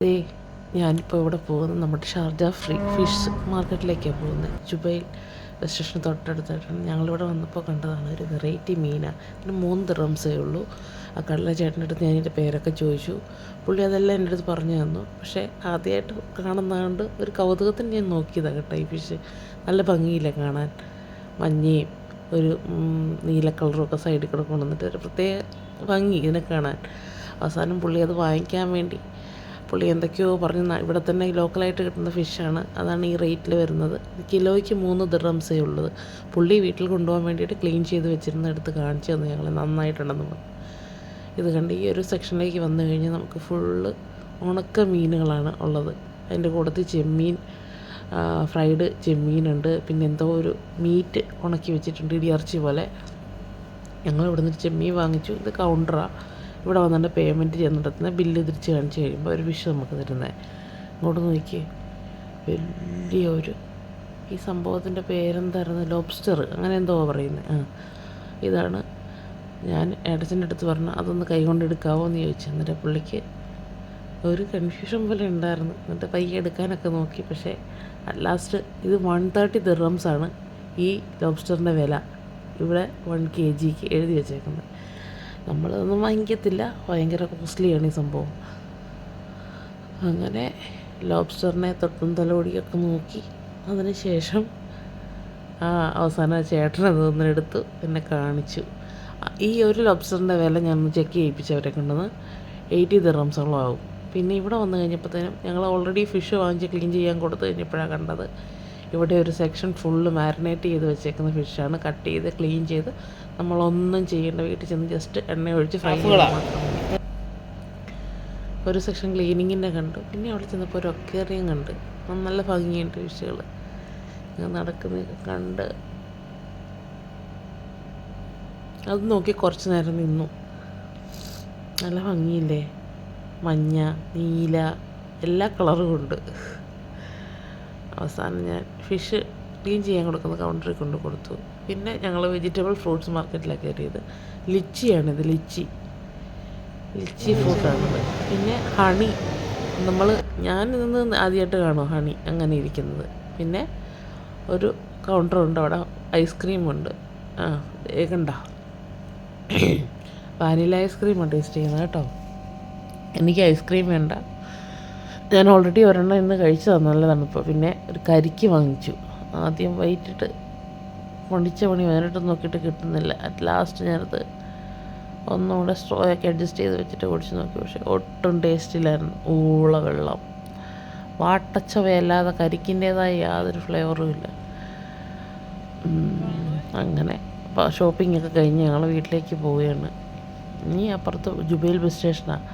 ദേ ഞാനിപ്പോൾ ഇവിടെ പോകുന്നത് നമ്മുടെ ഷാർജ ഫിഷ് മാർക്കറ്റിലേക്കാണ് പോകുന്നത്. ജുബൈൽ ബസ് സ്റ്റേഷന് തൊട്ടടുത്തായിട്ടാണ്. ഞങ്ങളിവിടെ വന്നപ്പോൾ കണ്ടതാണ് ഒരു വെറൈറ്റി മീനാണ്. ഇതിന് 3 ദിർഹംസേ ഉള്ളൂ. ആ കടല ചേട്ടൻ്റെ അടുത്ത് ഞാൻ ഇതിൻ്റെ പേരൊക്കെ ചോദിച്ചു. പുള്ളി അതെല്ലാം എൻ്റെ അടുത്ത് പറഞ്ഞു തന്നു. പക്ഷേ ആദ്യമായിട്ട് കാണുന്നതുകൊണ്ട് ഒരു കൗതുകത്തിന് ഞാൻ നോക്കിയതാണ് കേട്ടോ. ഈ ഫിഷ് നല്ല ഭംഗിയില്ല കാണാൻ. മഞ്ഞയും ഒരു നീല കളറും ഒക്കെ സൈഡിൽ കൂടെ കൊണ്ടുവന്നിട്ട് ഒരു പ്രത്യേക ഭംഗി ഇതിനെ കാണാൻ. അവസാനം പുള്ളി അത് വാങ്ങിക്കാൻ വേണ്ടി പുള്ളി എന്തൊക്കെയോ പറഞ്ഞ് ഇവിടെ തന്നെ ലോക്കലായിട്ട് കിട്ടുന്ന ഫിഷാണ്, അതാണ് ഈ റേറ്റിൽ വരുന്നത്. കിലോയ്ക്ക് 3 ദിർഹംസേ ഉള്ളത്. പുള്ളി വീട്ടിൽ കൊണ്ടുപോകാൻ വേണ്ടിയിട്ട് ക്ലീൻ ചെയ്ത് വെച്ചിരുന്ന എടുത്ത് കാണിച്ചു തന്നു ഞങ്ങൾ, നന്നായിട്ടുണ്ടെന്ന് പറഞ്ഞു. ഇത് കണ്ട് ഈ ഒരു സെക്ഷനിലേക്ക് വന്നു കഴിഞ്ഞാൽ നമുക്ക് ഫുള്ള് ഉണക്ക മീനുകളാണ് ഉള്ളത്. അതിൻ്റെ കൂട്ടത്തിൽ ചെമ്മീൻ, ഫ്രൈഡ് ചെമ്മീനുണ്ട്, പിന്നെ എന്തോ ഒരു മീറ്റ് ഉണക്കി വെച്ചിട്ടുണ്ട്, ഇടിയിറച്ചി പോലെ. ഞങ്ങൾ ഇവിടെ നിന്ന് ചെമ്മീൻ വാങ്ങിച്ചു. ഇത് കൗണ്ടറാണ്. ഇവിടെ വന്നിട്ട് പേയ്മെൻറ്റ് ചെയ്യുന്നിടത്തുനിന്ന് ബില്ല് തിരിച്ച് കാണിച്ച് കഴിയുമ്പോൾ ഒരു ഫിഷ് നമുക്ക് തരുന്നത്. ഇങ്ങോട്ട് നോക്കി വലിയൊരു, ഈ സംഭവത്തിൻ്റെ പേരെന്തായിരുന്നു, ലോബ്സ്റ്റർ അങ്ങനെ എന്തോ പറയുന്നത്. ഇതാണ്. ഞാൻ ഏട്ടച്ചൻ്റെ അടുത്ത് പറഞ്ഞു അതൊന്ന് കൈകൊണ്ട് എടുക്കാവോ എന്ന് ചോദിച്ചു. എന്നിട്ട് പുള്ളിക്ക് ഒരു കൺഫ്യൂഷൻ പോലെ ഉണ്ടായിരുന്നു. എന്നിട്ട് പയ്യെ എടുക്കാനൊക്കെ നോക്കി. പക്ഷേ അറ്റ് ലാസ്റ്റ് ഇത് 130 ദിർഹംസാണ് ഈ ലോബ്സ്റ്ററിൻ്റെ വില. ഇവിടെ 1 kg എഴുതി വെച്ചേക്കുന്നത്. നമ്മളതൊന്നും വാങ്ങിക്കത്തില്ല, ഭയങ്കര കോസ്റ്റ്ലിയാണ് ഈ സംഭവം. അങ്ങനെ ലോബ്സ്റ്ററിനെ തൊട്ടും തലോടിയൊക്കെ നോക്കി. അതിന് ശേഷം അവസാനം ചേട്ടനതൊന്നും എടുത്ത് എന്നെ കാണിച്ചു. ഈ ഒരു ലോബ്സ്റ്ററിൻ്റെ വില ഞാൻ ചെക്ക് ചെയ്യിപ്പിച്ച് അവരെ കൊണ്ടുവന്ന് 80 ദിർഹംസോളം ആവും. പിന്നെ ഇവിടെ വന്നു കഴിഞ്ഞപ്പോഴത്തേനും ഞങ്ങൾ ഓൾറെഡി ഫിഷ് വാങ്ങിച്ച് ക്ലീൻ ചെയ്യാൻ കൊടുത്തു കഴിഞ്ഞപ്പോഴാണ് കണ്ടത് ഇവിടെ ഒരു സെക്ഷൻ ഫുള്ള് മാരിനേറ്റ് ചെയ്ത് വെച്ചേക്കുന്ന ഫിഷാണ്. കട്ട് ചെയ്ത് ക്ലീൻ ചെയ്ത് നമ്മളൊന്നും ചെയ്യേണ്ട, വീട്ടിൽ ചെന്ന് ജസ്റ്റ് എണ്ണ ഒഴിച്ച് ഫ്രൈ ചെയ്യാൻ മാത്രം മതി. ഒരു സെക്ഷൻ ക്ലീനിങ്ങിൻ്റെ കണ്ടു. പിന്നെ അവിടെ ചെന്നപ്പോൾ ഒരു അക്വേറിയം കണ്ട്. നല്ല ഭംഗിയുണ്ട് ഫിഷുകൾ നടക്കുന്നതൊക്കെ കണ്ട്. അത് നോക്കി കുറച്ച് നേരം നിന്നു. നല്ല ഭംഗിയില്ലേ, മഞ്ഞ, നീല, എല്ലാ കളറും ഉണ്ട്. അവസാനം ഞാൻ ഫിഷ് ക്ലീൻ ചെയ്യാൻ കൊടുക്കുന്ന കൗണ്ടറിൽ കൊണ്ട് കൊടുത്തു. പിന്നെ ഞങ്ങൾ വെജിറ്റബിൾ ഫ്രൂട്ട്സ് മാർക്കറ്റിലാണ് കയറിയത്. ലിച്ചിയാണിത്, ലിച്ചി ഫ്രൂട്ടാണിത്. പിന്നെ ഹണി, ഞാനിന്ന് ആദ്യമായിട്ട് കാണും ഹണി അങ്ങനെ ഇരിക്കുന്നത്. പിന്നെ ഒരു കൗണ്ടറുണ്ട്, അവിടെ ഐസ്ക്രീമുണ്ട്. കണ്ട വാനില ഐസ്ക്രീമാണ് ടേസ്റ്റ് ചെയ്യുന്നത് കേട്ടോ. എനിക്ക് ഐസ്ക്രീം വേണ്ട, ഞാൻ ഓൾറെഡി ഒരെണ്ണം ഇന്ന് കഴിച്ചതാണ്, നല്ല തണുപ്പ്. പിന്നെ ഒരു കരിക്ക് വാങ്ങിച്ചു. ആദ്യം വൈകിട്ട് പൊടിച്ച പണി വേറിട്ട് നോക്കിയിട്ട് കിട്ടുന്നില്ല. അറ്റ് ലാസ്റ്റ് ഞാനത് ഒന്നുകൂടെ സ്ട്രോയൊക്കെ അഡ്ജസ്റ്റ് ചെയ്ത് വെച്ചിട്ട് കുടിച്ച് നോക്കി. പക്ഷേ ഒട്ടും ടേസ്റ്റില്ലായിരുന്നു. ഊള വെള്ളം, വാട്ടച്ചവയല്ലാതെ കരിക്കിൻ്റേതായ യാതൊരു ഫ്ലേവറും ഇല്ല. അങ്ങനെ അപ്പോൾ ഷോപ്പിങ്ങൊക്കെ കഴിഞ്ഞ് ഞങ്ങൾ വീട്ടിലേക്ക് പോവുകയാണ്. ഇനി അപ്പുറത്ത് ജുബൈൽ ബസ് സ്റ്റേഷനാണ്.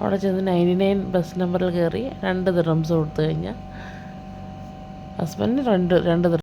അവിടെ ചെന്ന് 99 ബസ് നമ്പറിൽ കയറി 2 ദിർഹംസ് കൊടുത്തു കഴിഞ്ഞാൽ ഹസ്ബൻഡിന് 2 ദിർഹം